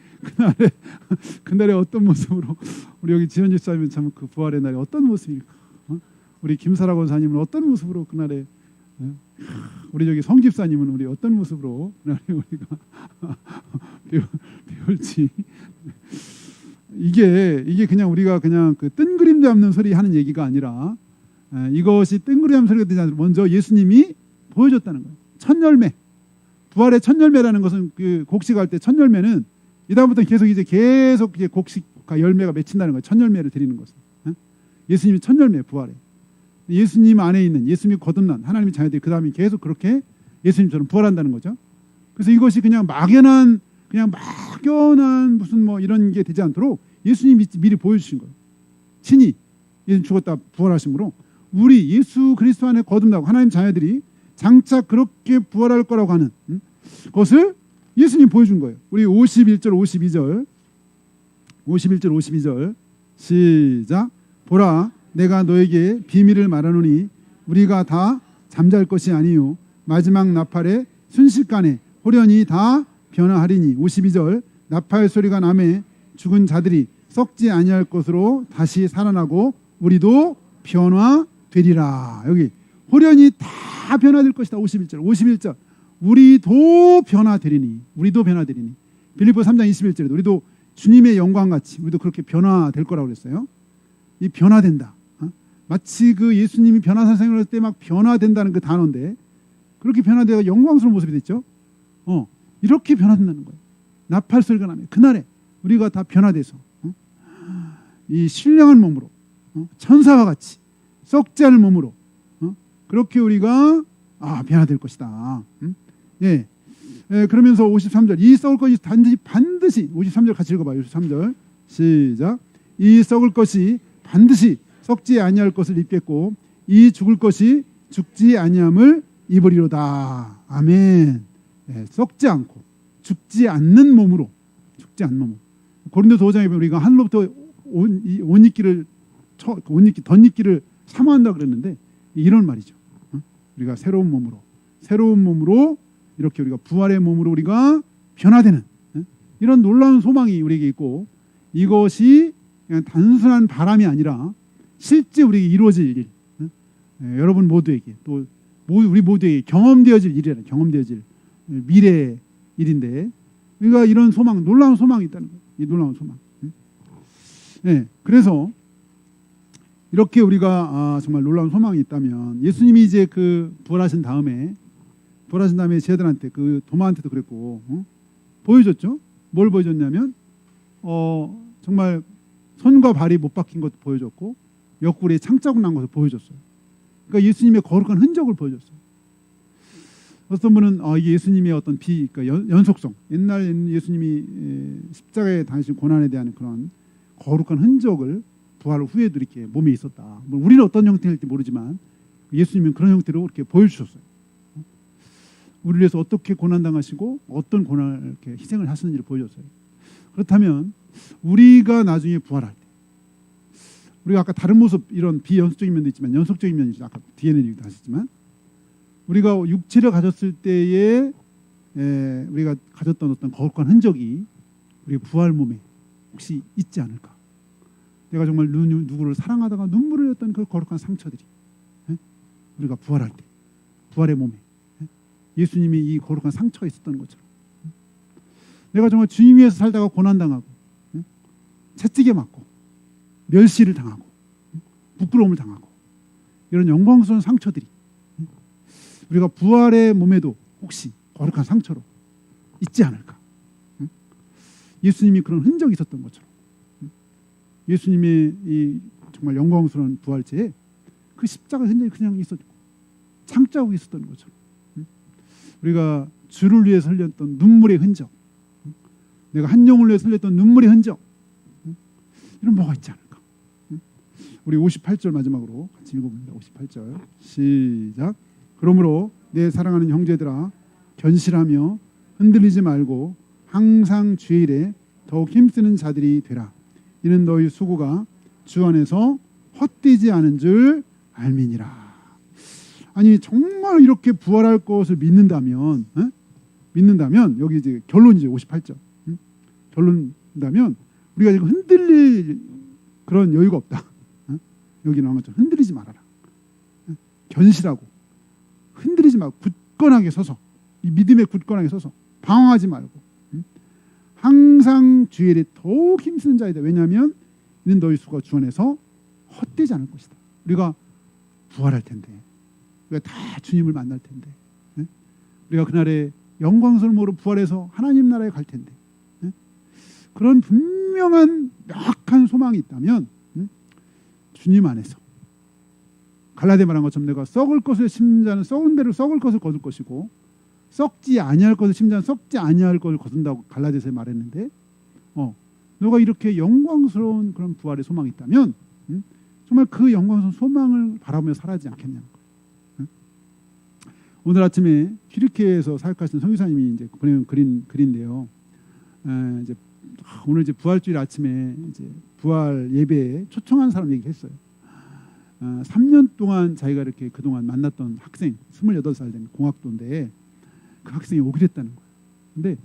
그날에 어떤 모습으로 우리 여기 지현 집사님은 참 그 부활의 날에 어떤 모습일까? 우리 김사라 권사님은 어떤 모습으로 그날에 우리 저기 성 집사님은 우리 어떤 모습으로 그날에 우리가 배울지 이게 그냥 우리가 그냥 그 뜬그림 잡는 소리 하는 얘기가 아니라 이것이 뜬그림 잡는 소리가 되지 않고 먼저 예수님이 보여줬다는 거예요. 첫 열매, 부활의 첫 열매라는 것은 그 곡식할 때 첫 열매는 이다음부터 계속 이제 곡식과 열매가 맺힌다는 거예요. 첫 열매를 드리는 것은 예수님이 첫 열매 부활에 예수님 안에 있는 예수님이 거듭난 하나님의 자녀들이 그 다음에 계속 그렇게 예수님처럼 부활한다는 거죠. 그래서 이것이 그냥 막연한 무슨 뭐 이런 게 되지 않도록 예수님이 미리 보여주신 거예요. 친히 예수님 죽었다 부활하심으로 우리 예수 그리스도 안에 거듭나고 하나님 자녀들이 장차 그렇게 부활할 거라고 하는 것을 예수님 보여준 거예요. 우리 51절 52절 시작. 보라 내가 너에게 비밀을 말하노니 우리가 다 잠잘 것이 아니요 마지막 나팔에 순식간에 호련히 다 변화하리니. 52절 나팔 소리가 나매 죽은 자들이 썩지 아니할 것으로 다시 살아나고 우리도 변화되리라. 여기 호련히 다 변화될 것이다. 51절 우리도 변화되리니 빌립보 3장 21절에도 우리도 주님의 영광같이 우리도 그렇게 변화될 거라고 그랬어요. 이 변화된다. 마치 그 예수님이 변화사생을 할 때 막 변화된다는 그 단어인데 그렇게 변화되어 영광스러운 모습이 됐죠. 이렇게 변화된다는 거예요. 나팔 소리가 나면 그날에 우리가 다 변화돼서 이 신령한 몸으로 천사와 같이 썩지 않을 몸으로 그렇게 우리가 변화될 것이다. 예. 그러면서 53절 이 썩을 것이 반드시 53절 같이 읽어봐요. 53절 시작. 이 썩을 것이 반드시 썩지 아니할 것을 입겠고 이 죽을 것이 죽지 아니함을 입으리로다. 아멘. 썩지 않고 죽지 않는 몸으로 고린도서 5장에 보면 우리가 하늘로부터 덧입기를 사모한다 그랬는데 이런 말이죠. 우리가 새로운 몸으로 이렇게 우리가 부활의 몸으로 우리가 변화되는 이런 놀라운 소망이 우리에게 있고 이것이 그냥 단순한 바람이 아니라 실제 우리에게 이루어질 일, 여러분 모두에게 또 우리 모두에게 경험되어질 일이라는 경험되어질 미래의 일인데 우리가 이런 소망, 놀라운 소망이 있다는 거예요. 이 놀라운 소망. 네, 그래서 이렇게 우리가 정말 놀라운 소망이 있다면 예수님이 이제 그 부활하신 다음에 제자들한테 그 도마한테도 그랬고 보여줬죠. 뭘 보여줬냐면 정말 손과 발이 못 박힌 것도 보여줬고 옆구리에 창자국 난 것을 보여줬어요. 그러니까 예수님의 거룩한 흔적을 보여줬어요. 어떤 분은 이게 예수님의 어떤 그러니까 연속성, 옛날 예수님이 십자가에 당하신 고난에 대한 그런 거룩한 흔적을 부활 후에도 이렇게 몸에 있었다. 우리는 어떤 형태일지 모르지만 예수님은 그런 형태로 이렇게 보여주셨어요. 우리를 위해서 어떻게 고난당하시고 어떤 고난을 이렇게 희생을 하시는지를 보여줬어요. 그렇다면 우리가 나중에 부활할 때, 우리가 아까 다른 모습, 이런 비연속적인 면도 있지만 연속적인 면이 아까 뒤에는 얘기도 하셨지만, 우리가 육체를 가졌을 때에 우리가 가졌던 어떤 거룩한 흔적이 우리 부활 몸에 혹시 있지 않을까? 내가 정말 누구를 사랑하다가 눈물을 흘렸던 그 거룩한 상처들이 우리가 부활할 때, 부활의 몸에 예수님이 이 거룩한 상처가 있었던 것처럼, 내가 정말 주님 위해서 살다가 고난당하고 채찍에 맞고 멸시를 당하고 부끄러움을 당하고 이런 영광스러운 상처들이 우리가 부활의 몸에도 혹시 거룩한 상처로 있지 않을까? 예수님이 그런 흔적이 있었던 것처럼, 예수님의 이 정말 영광스러운 부활체에 그 십자가 흔적이 그냥 있었고 창자국이 있었던 것처럼, 우리가 주를 위해서 흘렸던 눈물의 흔적, 내가 한 영혼을 위해서 흘렸던 눈물의 흔적, 이런 뭐가 있지 않을까? 우리 58절 마지막으로 같이 읽어봅니다. 58절 시작. 그러므로 내 사랑하는 형제들아, 견실하며 흔들리지 말고 항상 주의 일에 더욱 힘쓰는 자들이 되라. 이는 너희 수고가 주 안에서 헛되지 않은 줄 알미니라. 아니 정말 이렇게 부활할 것을 믿는다면, 여기 이제 결론이죠. 58절 결론이라면 우리가 지금 흔들릴 그런 여유가 없다. 여기 나온 것처럼 흔들리지 말아라. 견실하고 흔들리지 말고 굳건하게 서서, 이 믿음에 굳건하게 서서 방황하지 말고 항상 주의 일에 더욱 힘쓰는 자이다. 왜냐하면 이는 너희 수가 주 안에서 헛되지 않을 것이다. 우리가 부활할 텐데, 우리가 다 주님을 만날 텐데, 우리가 그날에 영광스러움으로 부활해서 하나님 나라에 갈 텐데, 그런 분명한 명확한 소망이 있다면 주님 안에서, 갈라디아 말한 것처럼 내가 썩을 것을 심는 자는 썩은 대로 썩을 것을 거둘 것이고 썩지 아니할 것을 심는 자는 썩지 아니할 것을 거둔다고 갈라디아서에 말했는데, 너가 이렇게 영광스러운 그런 부활의 소망이 있다면 정말 그 영광스러운 소망을 바라보며 살아야지 않겠냐는 거예요. 오늘 아침에 튀르키예에서 사역하신 성유사님이 이제 보내온 글인데요. 이제 오늘 이제 부활주일 아침에 이제 부활 예배에 초청한 사람 얘기를 했어요. 3년 동안 자기가 이렇게 그동안 만났던 학생, 28살 된 공학도인데 그 학생이 오게 됐다는 거예요. 근데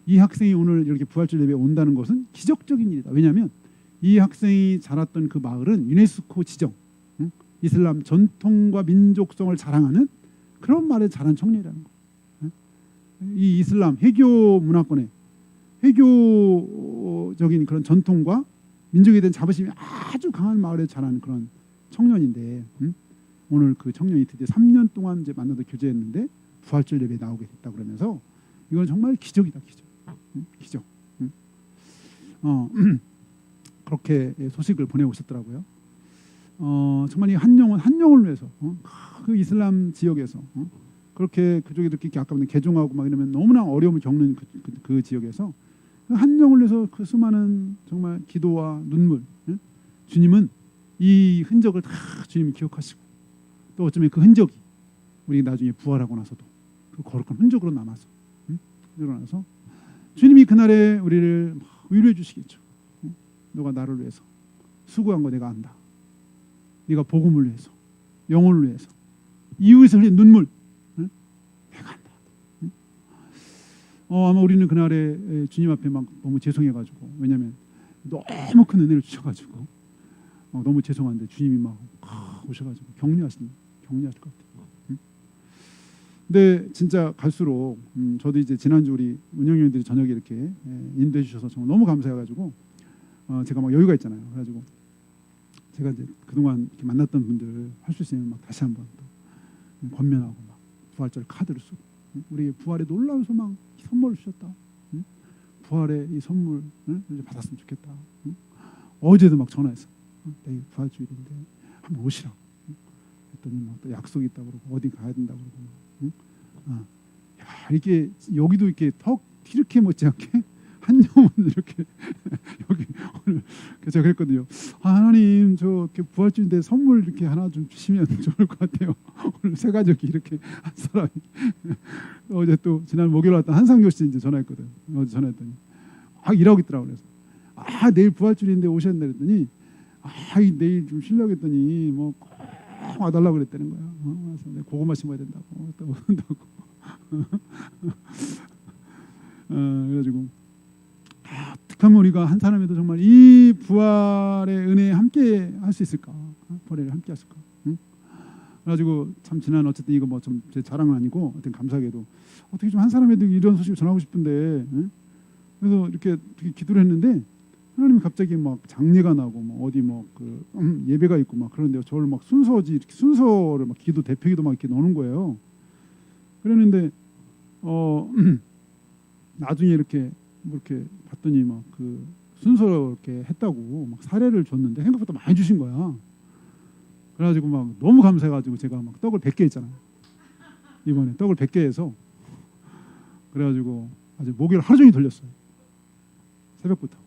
이 학생이 오늘 이렇게 부활주일 예배에 온다는 것은 기적적인 일이다. 왜냐하면 이 학생이 자랐던 그 마을은 유네스코 지정, 이슬람 전통과 민족성을 자랑하는 그런 마을에 자란 청년이라는 거예요. 이 이슬람 회교 문화권에 회교적인 그런 전통과 민족에 대한 자부심이 아주 강한 마을에 자란 그런 청년인데, 오늘 그 청년이 드디어 3년 동안 이제 만나서 교제했는데 부활절 예배에 나오게 됐다 그러면서 이건 정말 기적이다, 기적. 기적. 그렇게 소식을 보내오셨더라고요. 정말 이 한 영혼을 위해서 그 이슬람 지역에서 그렇게 그쪽에 이렇게 아까 개종하고 막 이러면 너무나 어려움을 겪는 그 지역에서 한 영혼을 위해서 그 수많은 정말 기도와 눈물, 주님은 이 흔적을 다 주님이 기억하시고, 또 어쩌면 그 흔적이 우리 나중에 부활하고 나서도 그 거룩한 흔적으로 남아서 주님이 그날에 우리를 위로해 주시겠죠. 너가 나를 위해서 수고한 거 내가 안다. 네가 복음을 위해서, 영혼을 위해서, 이웃을 흘린 눈물 내가 안다. 아마 우리는 그날에 주님 앞에 막 너무 죄송해가지고, 왜냐하면 너무 큰 은혜를 주셔가지고 너무 죄송한데 주님이 막 오셔가지고 격려하실 것 같아요. 근데 진짜 갈수록 저도 이제 지난주 우리 운영위원들이 저녁에 이렇게 인도해 주셔서 정말 너무 감사해가지고 제가 막 여유가 있잖아요. 그래가지고 제가 이제 그동안 이렇게 만났던 분들 할 수 있으면 막 다시 한번 또 권면하고 막 부활절 카드를 쓰고 우리 부활에 놀라운 소망 선물을 주셨다. 부활의 이 선물 받았으면 좋겠다. 어제도 막 전화해서 내일 부활주일인데 한번 오시라고 했더니 막 또 약속이 있다고 그러고 어디 가야 된다고 그러고 야, 이게 여기도 이렇게 턱 이렇게 못지않게 한 영혼 이렇게 여기 오늘 제가 그랬거든요. 하나님 저 이렇게 부활주일인데 선물 이렇게 하나 좀 주시면 좋을 것 같아요. 오늘 세 가족이 이렇게 한 사람이 어제 또 지난 목요일 왔던 한상교 씨 이제 전화했거든. 어제 전화했더니 일하고 있더라고. 그래서 내일 부활주일인데 오셨네 그랬더니 내일 좀 쉬려고 했더니 뭐 꼭 와달라고 그랬다는 거야. 그래서 내가 고구마 심어야 된다고 또 온다고. 그래가지고 어떻게 하면 우리가 한 사람에도 정말 이 부활의 은혜에 함께 할 수 있을까? 부활에 함께 했을까? 그래가지고 참 지난 어쨌든 이거 뭐 좀 제 자랑은 아니고 어떤 감사하게도 어떻게 좀 한 사람에도 이런 소식을 전하고 싶은데 그래서 이렇게 기도를 했는데 하나님이 갑자기 막 장례가 나고 뭐 어디 뭐 그 예배가 있고 막 그런데 저를 막 순서지 이렇게 순서를 막 기도 대표기도 막 이렇게 넣는 거예요. 그랬는데 나중에 이렇게 뭐 이렇게 봤더니 막 그 순서로 이렇게 했다고 막 사례를 줬는데 생각보다 많이 주신 거야. 그래가지고 막 너무 감사해가지고 제가 막 떡을 100개 했잖아요. 이번에 떡을 100개 해서 그래가지고 아주 목요일 하루 종일 돌렸어요. 새벽부터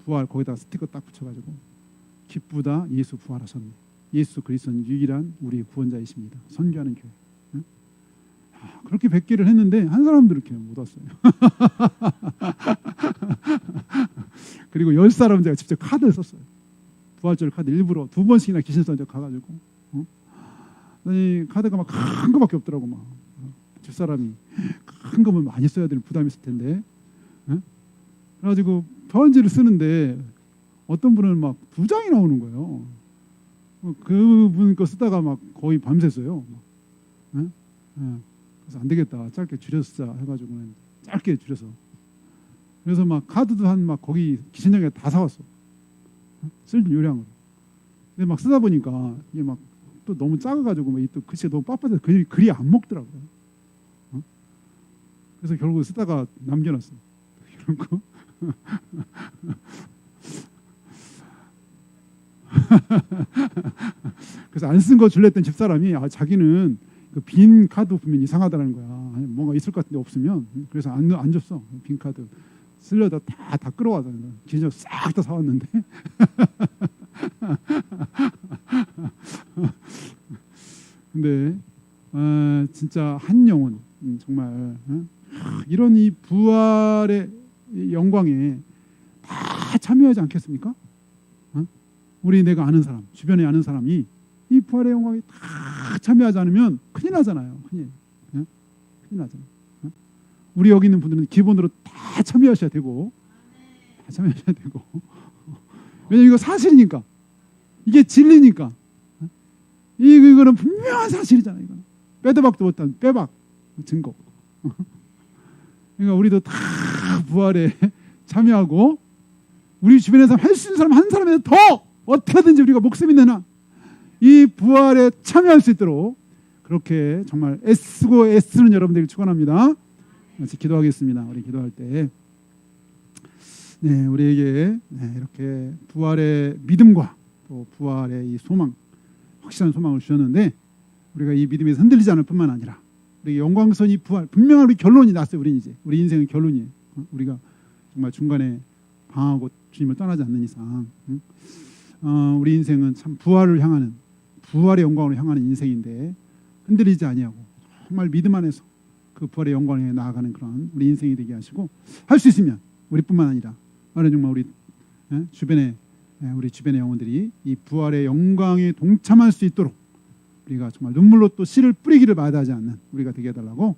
부활 거기다가 스티커 딱 붙여가지고 기쁘다 예수 부활하셨네. 예수 그리스도는 유일한 우리 구원자이십니다. 선교하는 교회. 그렇게 100개를 했는데 한 사람도 이렇게 못 왔어요. 그리고 10사람은 제가 직접 카드를 썼어요. 부활절 카드 일부러 2번씩이나 기신선적 가가지고 아니 카드가 막 큰 거밖에 없더라고. 막 집사람이 큰 거면 많이 써야 되는 부담이 있을 텐데 그래가지고 편지를 쓰는데 어떤 분은 막 2장이 나오는 거예요. 그분 거 쓰다가 막 거의 밤새서요. 그래서 안 되겠다 짧게 줄였자 해가지고는 짧게 줄여서 그래서 막 카드도 한 막 거기 기신형에 다 사왔어. 쓸 요량으로. 근데 막 쓰다 보니까 이게 막 또 너무 작아가지고 막 또 글씨가 너무 빳빳해서 글이 안 먹더라고요. 그래서 결국 쓰다가 남겨놨어. 이런 거. 그래서 안 쓴 거 줄래 했던 집사람이 자기는 그 빈 카드 보면 이상하다는 거야. 뭔가 있을 것 같은데 없으면 그래서 안 줬어. 빈 카드 쓰려다 다 끌어와서 기저 싹 다 사왔는데 근데 진짜 한 영혼 정말 이런 이 부활의 영광에 다 참여하지 않겠습니까? 우리 내가 아는 사람 주변에 아는 사람이 이 부활의 영광에 다 참여하지 않으면 큰일 나잖아요. 큰일 나잖아요. 우리 여기 있는 분들은 기본으로 다 참여하셔야 되고 왜냐면 이거 사실이니까 이게 진리니까 이거는 분명한 사실이잖아요. 이거는 빼도 박도 못한 빼박 증거. 그러니까 우리도 다 부활에 참여하고 우리 주변에서 할 수 있는 사람 한 사람에서 더 어떻게든지 우리가 목숨 있는 한 이 부활에 참여할 수 있도록 그렇게 정말 애쓰는 여러분들을 축원합니다. 같이 기도하겠습니다. 우리 기도할 때 우리에게 이렇게 부활의 믿음과 또 부활의 이 소망 확실한 소망을 주셨는데 우리가 이 믿음에서 흔들리지 않을 뿐만 아니라 우리 영광선 이 부활 분명한 우리 결론이 났어요. 우리 인생의 결론이에요. 우리가 정말 중간에 방하고 주님을 떠나지 않는 이상 우리 인생은 참 부활을 향하는 부활의 영광으로 향하는 인생인데 흔들리지 아니하고 정말 믿음 안에서 그 부활의 영광에 나아가는 그런 우리 인생이 되게 하시고 할 수 있으면 우리뿐만 아니라 정말 우리 주변의 영혼들이 이 부활의 영광에 동참할 수 있도록 우리가 정말 눈물로 또 씨를 뿌리기를 마다하지 않는 우리가 되게 해달라고